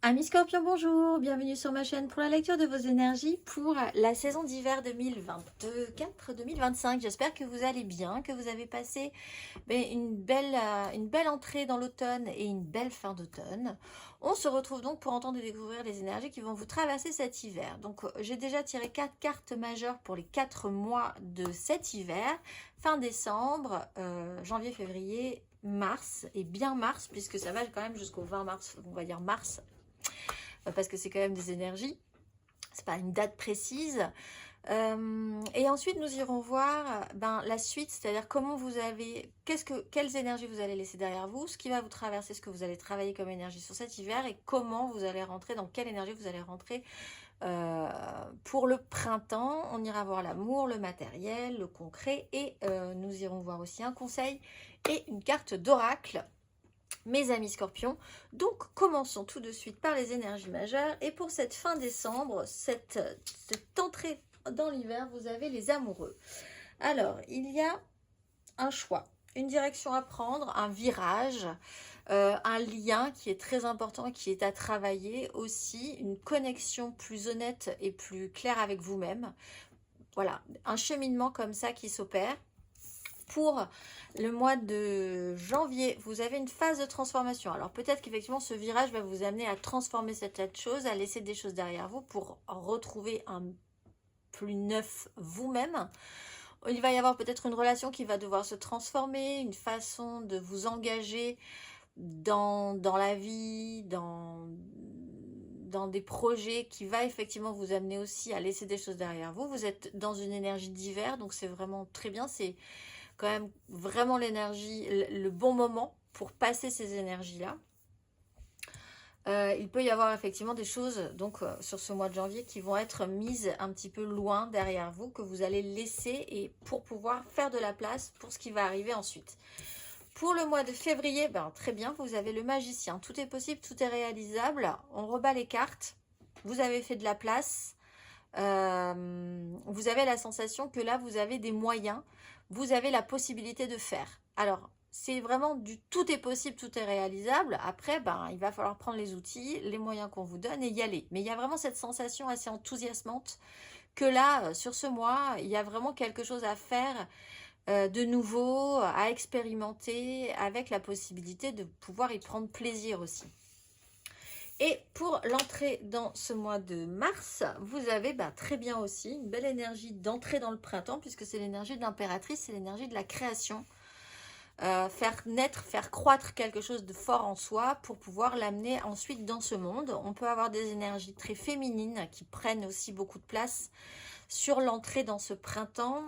Amis Scorpions, bonjour, bienvenue sur ma chaîne pour la lecture de vos énergies pour la saison d'hiver 2024-2025. J'espère que vous allez bien, que vous avez passé une belle entrée dans l'automne et une belle fin d'automne. On se retrouve donc pour entendre et découvrir les énergies qui vont vous traverser cet hiver. Donc j'ai déjà tiré 4 cartes majeures pour les 4 mois de cet hiver, fin décembre, janvier, février, mars, et bien mars, puisque ça va quand même jusqu'au 20 mars, on va dire mars, parce que c'est quand même des énergies, c'est pas une date précise. Et ensuite nous irons voir la suite, c'est-à-dire comment vous avez, quelles énergies vous allez laisser derrière vous, ce qui va vous traverser, ce que vous allez travailler comme énergie sur cet hiver, et comment vous allez rentrer, dans quelle énergie vous allez rentrer pour le printemps. On ira voir l'amour, le matériel, le concret, et nous irons voir aussi un conseil et une carte d'oracle, mes amis Scorpions. Donc commençons tout de suite par les énergies majeures, et pour cette fin décembre, cette entrée dans l'hiver, vous avez les amoureux. Alors il y a un choix, une direction à prendre, un virage, un lien qui est très important, qui est à travailler aussi, une connexion plus honnête et plus claire avec vous-même. Voilà, un cheminement comme ça qui s'opère. Pour le mois de janvier, vous avez une phase de transformation. Alors peut-être qu'effectivement ce virage va vous amener à transformer cette chose, à laisser des choses derrière vous pour retrouver un plus neuf vous-même. Il va y avoir peut-être une relation qui va devoir se transformer, une façon de vous engager dans la vie, dans des projets qui va effectivement vous amener aussi à laisser des choses derrière vous. Vous êtes dans une énergie d'hiver, donc c'est vraiment très bien. C'est quand même vraiment l'énergie, le bon moment pour passer ces énergies-là. Il peut y avoir effectivement des choses donc sur ce mois de janvier qui vont être mises un petit peu loin derrière vous, que vous allez laisser, et pour pouvoir faire de la place pour ce qui va arriver ensuite. Pour le mois de février, très bien, vous avez le magicien. Tout est possible, tout est réalisable. On rebat les cartes. Vous avez fait de la place. Vous avez la sensation que là, vous avez des moyens. Vous avez la possibilité de faire. Alors, c'est vraiment du tout est possible, tout est réalisable. Après, il va falloir prendre les outils, les moyens qu'on vous donne et y aller. Mais il y a vraiment cette sensation assez enthousiasmante que là, sur ce mois, il y a vraiment quelque chose à faire de nouveau, à expérimenter, avec la possibilité de pouvoir y prendre plaisir aussi. Et pour l'entrée dans ce mois de mars, vous avez très bien aussi une belle énergie d'entrée dans le printemps, puisque c'est l'énergie de l'impératrice, c'est l'énergie de la création. Faire naître, faire croître quelque chose de fort en soi pour pouvoir l'amener ensuite dans ce monde. On peut avoir des énergies très féminines qui prennent aussi beaucoup de place sur l'entrée dans ce printemps,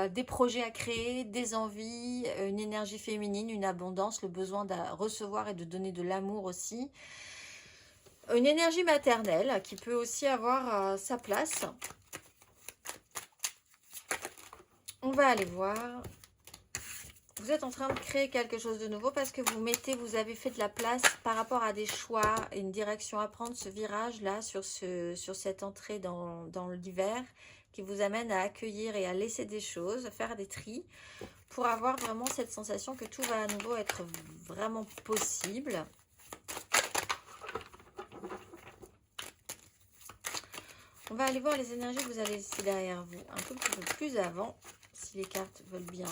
des projets à créer, des envies, une énergie féminine, une abondance, le besoin de recevoir et de donner de l'amour aussi. Une énergie maternelle qui peut aussi avoir sa place. On va aller voir. Vous êtes en train de créer quelque chose de nouveau parce que vous avez fait de la place par rapport à des choix et une direction à prendre, ce virage là sur cette entrée dans l'hiver qui vous amène à accueillir et à laisser des choses, à faire des tris pour avoir vraiment cette sensation que tout va à nouveau être vraiment possible. On va aller voir les énergies que vous allez laisser derrière vous un tout petit peu plus avant, si les cartes veulent bien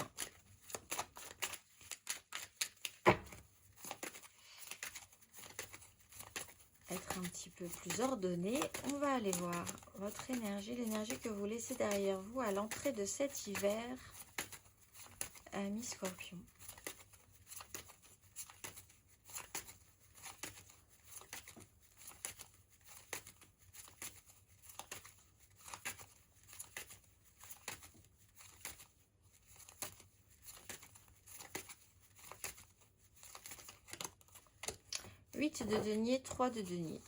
être un petit peu plus ordonné. On va aller voir votre énergie, l'énergie que vous laissez derrière vous à l'entrée de cet hiver, amis Scorpions. De denier, 3 de denier.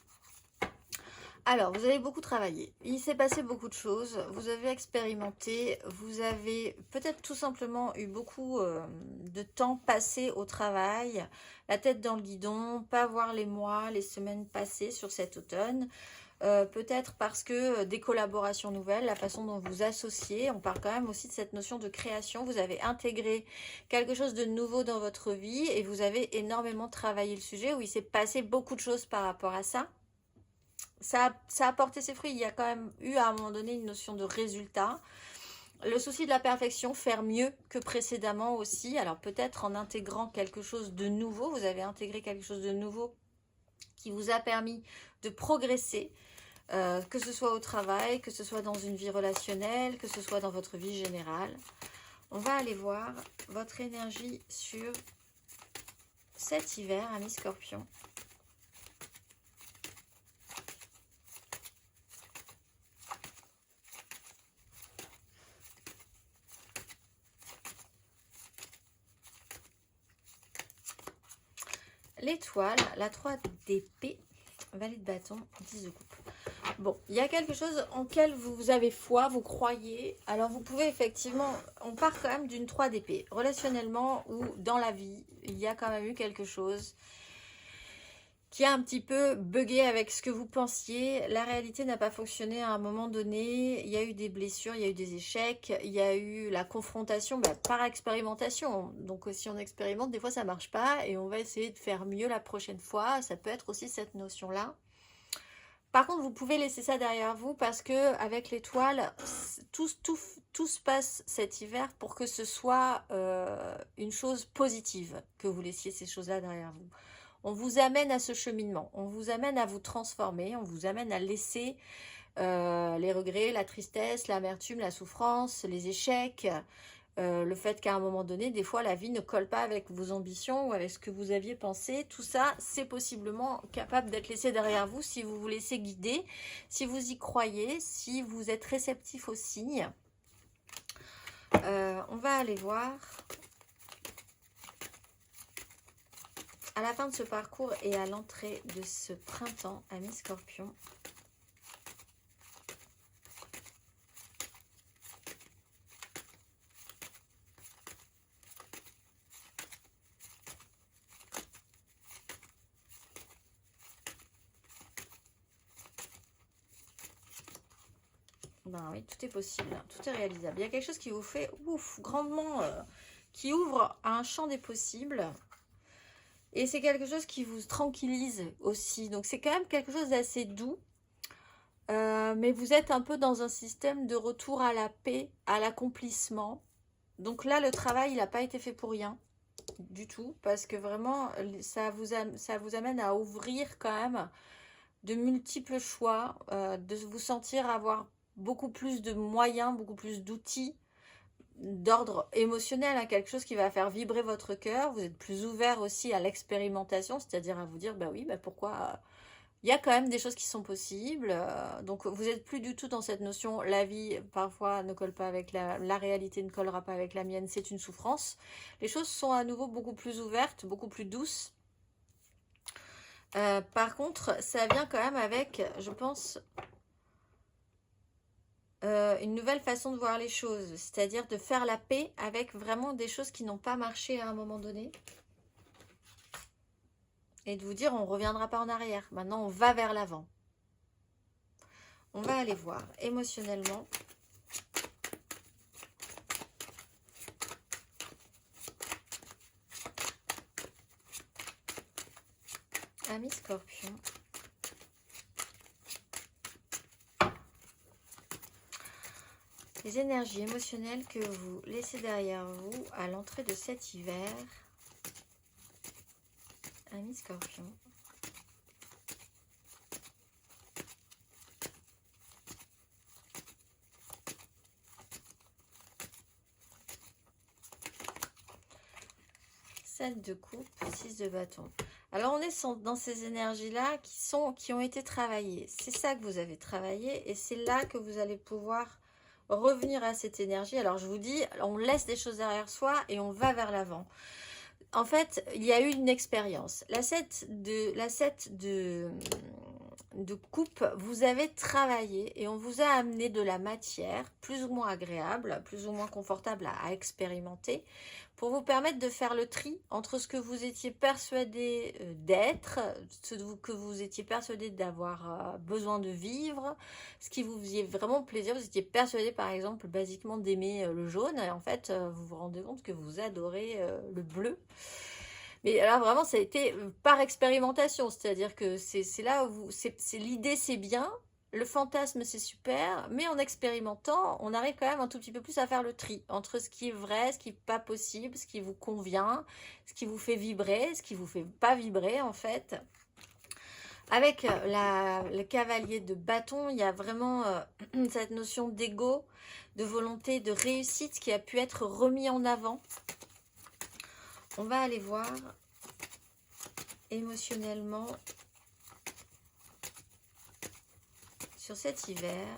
Alors, vous avez beaucoup travaillé. Il s'est passé beaucoup de choses. Vous avez expérimenté. Vous avez peut-être tout simplement eu beaucoup de temps passé au travail, la tête dans le guidon, pas voir les mois, les semaines passées sur cet automne. Peut-être parce que des collaborations nouvelles, la façon dont vous associez, on parle quand même aussi de cette notion de création. Vous avez intégré quelque chose de nouveau dans votre vie et vous avez énormément travaillé le sujet, où il s'est passé beaucoup de choses par rapport à ça. ça a porté ses fruits. Il y a quand même eu à un moment donné une notion de résultat. Le souci de la perfection, faire mieux que précédemment aussi. Alors peut-être en intégrant quelque chose de nouveau, vous avez intégré quelque chose de nouveau qui vous a permis de progresser, que ce soit au travail, que ce soit dans une vie relationnelle, que ce soit dans votre vie générale. On va aller voir votre énergie sur cet hiver, amis Scorpion. L'étoile, la 3 d'épée, valet de bâton, 10 de coupe. Bon, il y a quelque chose en quel vous avez foi, vous croyez. Alors vous pouvez effectivement, on part quand même d'une 3 d'épée. Relationnellement ou dans la vie, il y a quand même eu quelque chose qui a un petit peu bugué avec ce que vous pensiez. La réalité n'a pas fonctionné à un moment donné. Il y a eu des blessures, il y a eu des échecs, il y a eu la confrontation par expérimentation. Donc si on expérimente, des fois ça marche pas et on va essayer de faire mieux la prochaine fois. Ça peut être aussi cette notion-là. Par contre, vous pouvez laisser ça derrière vous parce que avec l'étoile, tout se passe cet hiver pour que ce soit une chose positive, que vous laissiez ces choses-là derrière vous. On vous amène à ce cheminement, on vous amène à vous transformer, on vous amène à laisser les regrets, la tristesse, l'amertume, la souffrance, les échecs, le fait qu'à un moment donné, des fois, la vie ne colle pas avec vos ambitions ou avec ce que vous aviez pensé. Tout ça, c'est possiblement capable d'être laissé derrière vous si vous vous laissez guider, si vous y croyez, si vous êtes réceptif aux signes. On va aller voir à la fin de ce parcours et à l'entrée de ce printemps, amis Scorpion. Ben oui, tout est possible, tout est réalisable. Il y a quelque chose qui vous fait grandement, qui ouvre un champ des possibles. Et c'est quelque chose qui vous tranquillise aussi. Donc c'est quand même quelque chose d'assez doux. Mais vous êtes un peu dans un système de retour à la paix, à l'accomplissement. Donc là, le travail, il n'a pas été fait pour rien du tout. Parce que vraiment, ça vous amène à ouvrir quand même de multiples choix. De vous sentir avoir beaucoup plus de moyens, beaucoup plus d'outils d'ordre émotionnel, hein, quelque chose qui va faire vibrer votre cœur. Vous êtes plus ouvert aussi à l'expérimentation, c'est-à-dire à vous dire, bah oui, bah pourquoi il y a quand même des choses qui sont possibles. Donc vous n'êtes plus du tout dans cette notion, la vie parfois ne colle pas avec la réalité, ne collera pas avec la mienne, c'est une souffrance. Les choses sont à nouveau beaucoup plus ouvertes, beaucoup plus douces. Par contre, ça vient quand même avec, je pense, une nouvelle façon de voir les choses, c'est-à-dire de faire la paix avec vraiment des choses qui n'ont pas marché à un moment donné. Et de vous dire, on ne reviendra pas en arrière. Maintenant, on va vers l'avant. On va aller voir émotionnellement. Amis Scorpion. Les énergies émotionnelles que vous laissez derrière vous à l'entrée de cet hiver. Amis Scorpion. Sept de coupe, 6 de bâton. Alors on est dans ces énergies-là qui ont été travaillées. C'est ça que vous avez travaillé et c'est là que vous allez pouvoir revenir à cette énergie. Alors je vous dis, on laisse des choses derrière soi et on va vers l'avant. En fait, il y a eu une expérience. La 7 de coupe, vous avez travaillé et on vous a amené de la matière plus ou moins agréable, plus ou moins confortable à expérimenter pour vous permettre de faire le tri entre ce que vous étiez persuadé d'être, ce que vous étiez persuadé d'avoir besoin de vivre, ce qui vous faisait vraiment plaisir. Vous étiez persuadé par exemple basiquement d'aimer le jaune et en fait vous vous rendez compte que vous adorez le bleu. Mais alors vraiment, ça a été par expérimentation, c'est-à-dire que c'est là où l'idée c'est bien, le fantasme c'est super, mais en expérimentant, on arrive quand même un tout petit peu plus à faire le tri entre ce qui est vrai, ce qui n'est pas possible, ce qui vous convient, ce qui vous fait vibrer, ce qui vous fait pas vibrer en fait. Avec le cavalier de bâton, il y a vraiment cette notion d'ego, de volonté, de réussite qui a pu être remis en avant. On va aller voir émotionnellement sur cet hiver.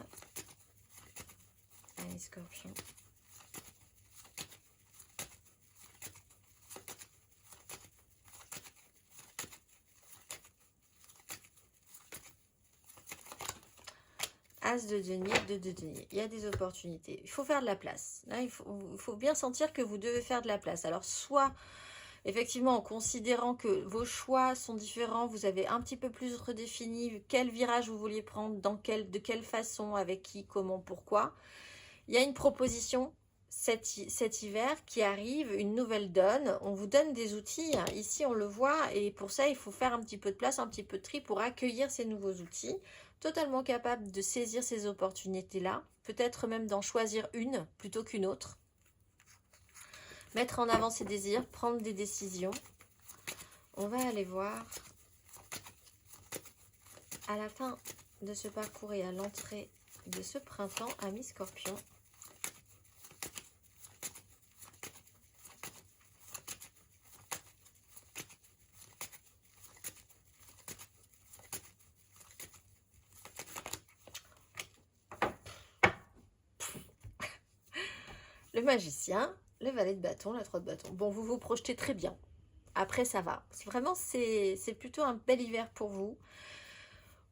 Allez, Scorpion. As de denier, de denier. Il y a des opportunités. Il faut faire de la place. Là, il faut bien sentir que vous devez faire de la place. Alors, soit, effectivement, en considérant que vos choix sont différents, vous avez un petit peu plus redéfini quel virage vous vouliez prendre, de quelle façon, avec qui, comment, pourquoi. Il y a une proposition cet hiver qui arrive, une nouvelle donne. On vous donne des outils. Ici, on le voit. Et pour ça, il faut faire un petit peu de place, un petit peu de tri pour accueillir ces nouveaux outils. Totalement capable de saisir ces opportunités-là. Peut-être même d'en choisir une plutôt qu'une autre. Mettre en avant ses désirs, prendre des décisions. On va aller voir à la fin de ce parcours et à l'entrée de ce printemps, amis Scorpion. Le magicien, le valet de bâton, la 3 de bâton. Bon, vous vous projetez très bien. Après, ça va. Vraiment, c'est plutôt un bel hiver pour vous.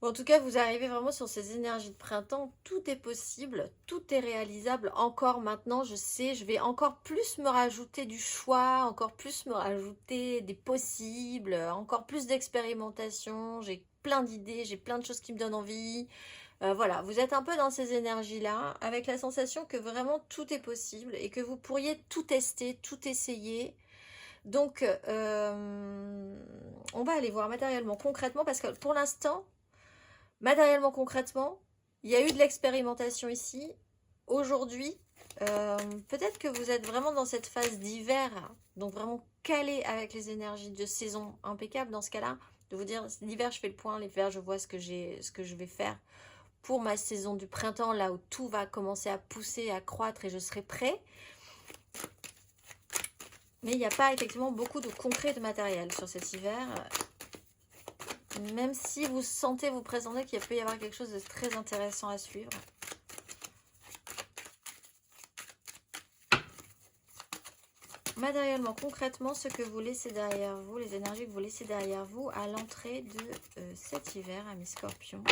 En tout cas, vous arrivez vraiment sur ces énergies de printemps. Tout est possible, tout est réalisable. Encore maintenant, je sais, je vais encore plus me rajouter du choix, encore plus me rajouter des possibles, encore plus d'expérimentation. J'ai plein d'idées, j'ai plein de choses qui me donnent envie. Voilà, vous êtes un peu dans ces énergies-là, avec la sensation que vraiment tout est possible et que vous pourriez tout tester, tout essayer. Donc, on va aller voir matériellement, concrètement, parce que pour l'instant, matériellement, concrètement, il y a eu de l'expérimentation ici. Aujourd'hui, peut-être que vous êtes vraiment dans cette phase d'hiver, donc vraiment calé avec les énergies de saison impeccable dans ce cas-là, de vous dire, l'hiver, je fais le point, l'hiver, je vois ce que je vais faire pour ma saison du printemps, là où tout va commencer à pousser, à croître et je serai prêt. Mais il n'y a pas effectivement beaucoup de concret de matériel sur cet hiver. Même si vous sentez, vous présentez qu'il peut y avoir quelque chose de très intéressant à suivre. Matériellement, concrètement, ce que vous laissez derrière vous, les énergies que vous laissez derrière vous à l'entrée de cet hiver, amis Scorpions.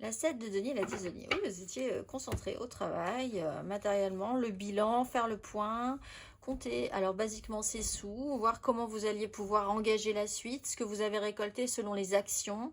La 7 de denier, la 10 de denier. Oui, vous étiez concentré au travail, matériellement, le bilan, faire le point, compter, alors basiquement ses sous, voir comment vous alliez pouvoir engager la suite, ce que vous avez récolté selon les actions.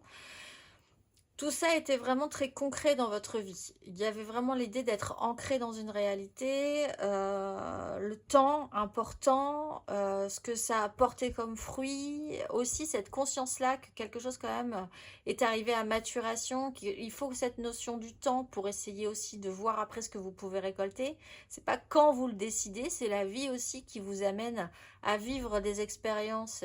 Tout ça était vraiment très concret dans votre vie. Il y avait vraiment l'idée d'être ancré dans une réalité, le temps important, ce que ça a porté comme fruit, aussi cette conscience-là que quelque chose quand même est arrivé à maturation, qu'il faut cette notion du temps pour essayer aussi de voir après ce que vous pouvez récolter. C'est pas quand vous le décidez, c'est la vie aussi qui vous amène à vivre des expériences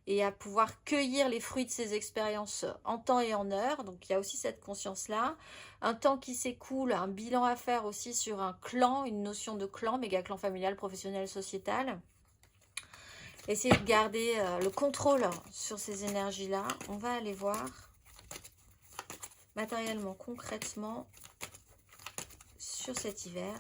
et à pouvoir cueillir les fruits de ces expériences en temps et en heure. Donc il y a aussi cette conscience-là. Un temps qui s'écoule, un bilan à faire aussi sur un clan, une notion de clan, méga clan familial, professionnel, sociétal. Essayez de garder le contrôle sur ces énergies-là. On va aller voir matériellement, concrètement, sur cet hiver.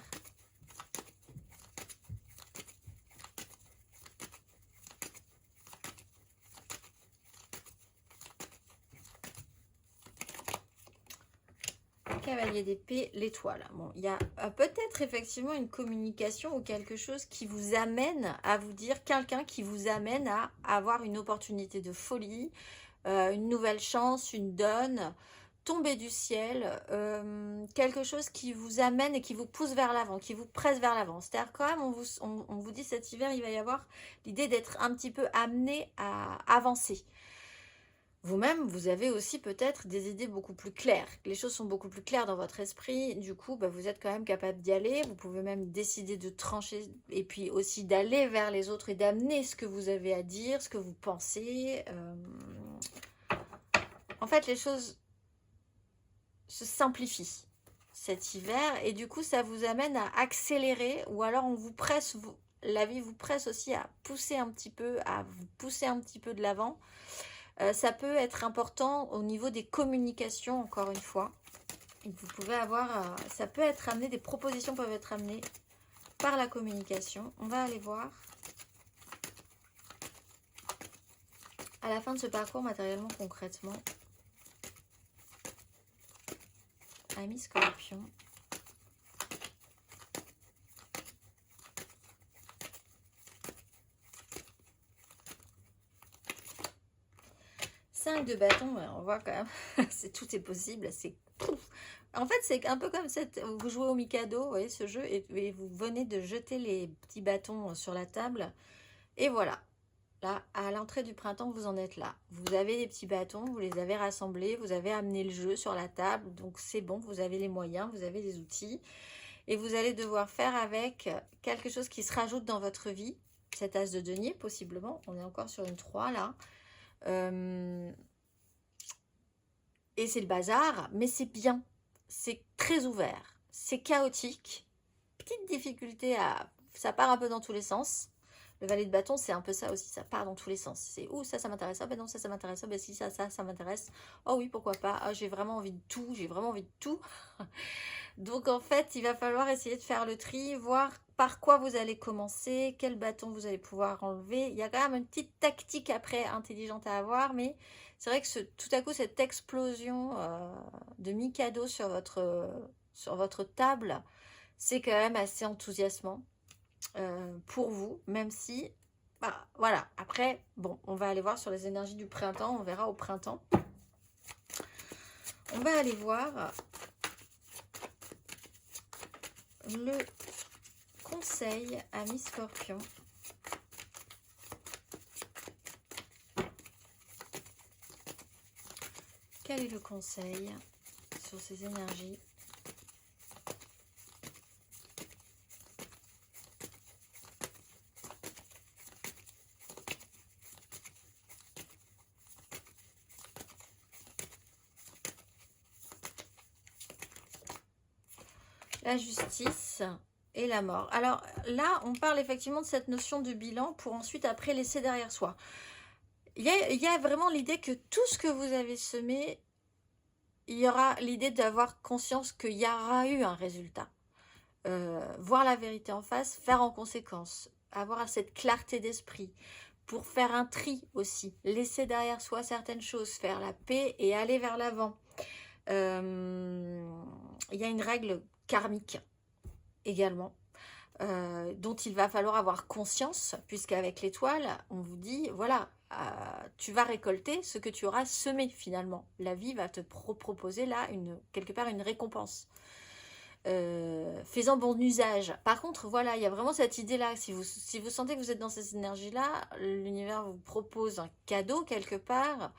Cavalier d'épée, l'étoile. Bon, il y a peut-être effectivement une communication ou quelque chose qui vous amène à vous dire, quelqu'un qui vous amène à avoir une opportunité de folie, une nouvelle chance, une donne, tomber du ciel, quelque chose qui vous amène et qui vous pousse vers l'avant, qui vous presse vers l'avant. C'est-à-dire quand même, on vous dit cet hiver, il va y avoir l'idée d'être un petit peu amené à avancer. Vous-même, vous avez aussi peut-être des idées beaucoup plus claires. Les choses sont beaucoup plus claires dans votre esprit. Du coup, vous êtes quand même capable d'y aller. Vous pouvez même décider de trancher et puis aussi d'aller vers les autres et d'amener ce que vous avez à dire, ce que vous pensez. En fait, les choses se simplifient cet hiver et du coup, ça vous amène à accélérer ou alors on vous presse, la vie vous presse aussi à pousser un petit peu, à vous pousser un petit peu de l'avant. Ça peut être important au niveau des communications, encore une fois. Et vous pouvez avoir, ça peut être amené, des propositions peuvent être amenées par la communication. On va aller voir. À la fin de ce parcours, matériellement, concrètement. Ami Scorpion. De bâton, on voit quand même, tout est possible, c'est en fait c'est un peu comme vous jouez au Mikado, vous voyez ce jeu, et vous venez de jeter les petits bâtons sur la table, et voilà, là, à l'entrée du printemps, vous en êtes là, vous avez les petits bâtons, vous les avez rassemblés, vous avez amené le jeu sur la table, donc c'est bon, vous avez les moyens, vous avez les outils, et vous allez devoir faire avec quelque chose qui se rajoute dans votre vie, cet as de denier, possiblement, on est encore sur une 3 là, et c'est le bazar, mais c'est bien. C'est très ouvert. C'est chaotique. Petite difficulté à... Ça part un peu dans tous les sens. Le valet de bâton, c'est un peu ça aussi. Ça part dans tous les sens. C'est ça m'intéresse. Ah ben non, ça m'intéresse. Ah ben si, ça m'intéresse. Oh oui, pourquoi pas. Ah, j'ai vraiment envie de tout. J'ai vraiment envie de tout. Donc en fait, il va falloir essayer de faire le tri, voir par quoi vous allez commencer, quel bâton vous allez pouvoir enlever. Il y a quand même une petite tactique après intelligente à avoir, mais c'est vrai que tout à coup, cette explosion de Mikado sur votre table, c'est quand même assez enthousiasmant pour vous, même si, voilà. Après, bon, on va aller voir sur les énergies du printemps, on verra au printemps. On va aller voir le conseil ami Scorpion. Quel est le conseil sur ces énergies? La justice et la mort. Alors là, on parle effectivement de cette notion de bilan pour ensuite après laisser derrière soi. Il y a vraiment l'idée que tout ce que vous avez semé, il y aura l'idée d'avoir conscience qu'il y aura eu un résultat. Voir la vérité en face, faire en conséquence, avoir cette clarté d'esprit pour faire un tri aussi, laisser derrière soi certaines choses, faire la paix et aller vers l'avant. Il y a une règle karmique également, dont il va falloir avoir conscience, puisqu'avec l'étoile, on vous dit, voilà, tu vas récolter ce que tu auras semé finalement. La vie va te proposer là, quelque part, une récompense. Fais-en bon usage. Par contre, voilà, il y a vraiment cette idée-là. Si vous sentez que vous êtes dans ces énergies-là, l'univers vous propose un cadeau quelque part,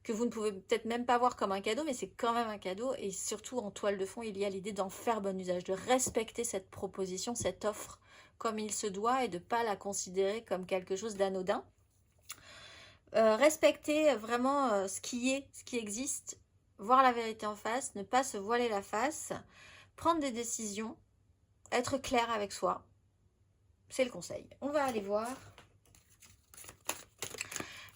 que vous ne pouvez peut-être même pas voir comme un cadeau, mais c'est quand même un cadeau. Et surtout, en toile de fond, il y a l'idée d'en faire bon usage, de respecter cette proposition, cette offre, comme il se doit, et de ne pas la considérer comme quelque chose d'anodin. Respecter vraiment ce qui existe, voir la vérité en face, ne pas se voiler la face, prendre des décisions, être clair avec soi. C'est le conseil. On va aller voir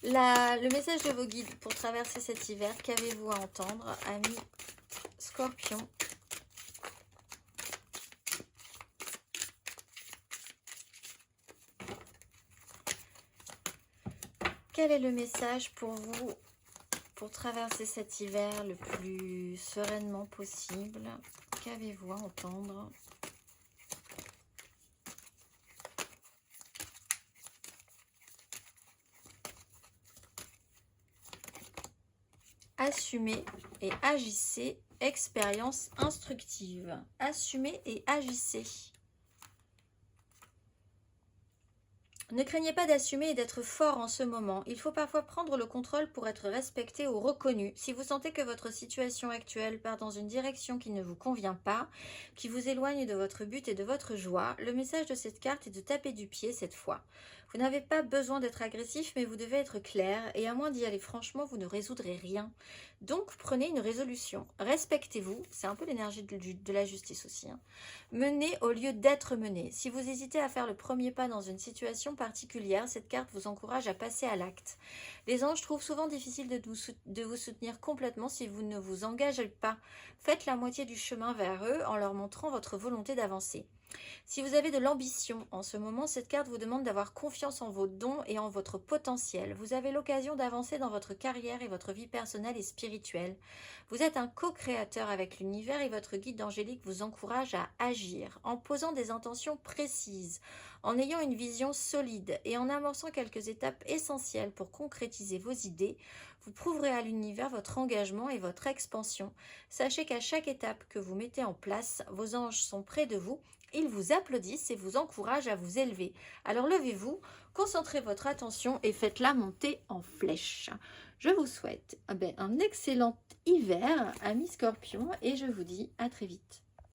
le message de vos guides pour traverser cet hiver. Qu'avez-vous à entendre, amis Scorpion? Quel est le message pour vous pour traverser cet hiver le plus sereinement possible? Qu'avez-vous à entendre? Assumez et agissez. Expérience instructive. Assumez et agissez. Ne craignez pas d'assumer et d'être fort en ce moment. Il faut parfois prendre le contrôle pour être respecté ou reconnu. Si vous sentez que votre situation actuelle part dans une direction qui ne vous convient pas, qui vous éloigne de votre but et de votre joie, le message de cette carte est de taper du pied cette fois. Vous n'avez pas besoin d'être agressif, mais vous devez être clair, et à moins d'y aller franchement, vous ne résoudrez rien. Donc, prenez une résolution. Respectez-vous, c'est un peu l'énergie de la justice aussi. Menez au lieu d'être mené. Si vous hésitez à faire le premier pas dans une situation particulière, cette carte vous encourage à passer à l'acte. Les anges trouvent souvent difficile de vous soutenir complètement si vous ne vous engagez pas. Faites la moitié du chemin vers eux en leur montrant votre volonté d'avancer. Si vous avez de l'ambition en ce moment, cette carte vous demande d'avoir confiance en vos dons et en votre potentiel. Vous avez l'occasion d'avancer dans votre carrière et votre vie personnelle et spirituelle. Vous êtes un co-créateur avec l'univers et votre guide angélique vous encourage à agir en posant des intentions précises, en ayant une vision solide et en amorçant quelques étapes essentielles pour concrétiser vos idées. Vous prouverez à l'univers votre engagement et votre expansion. Sachez qu'à chaque étape que vous mettez en place, vos anges sont près de vous. Ils vous applaudissent et vous encouragent à vous élever. Alors levez-vous, concentrez votre attention et faites-la monter en flèche. Je vous souhaite un excellent hiver, amis Scorpions, et je vous dis à très vite.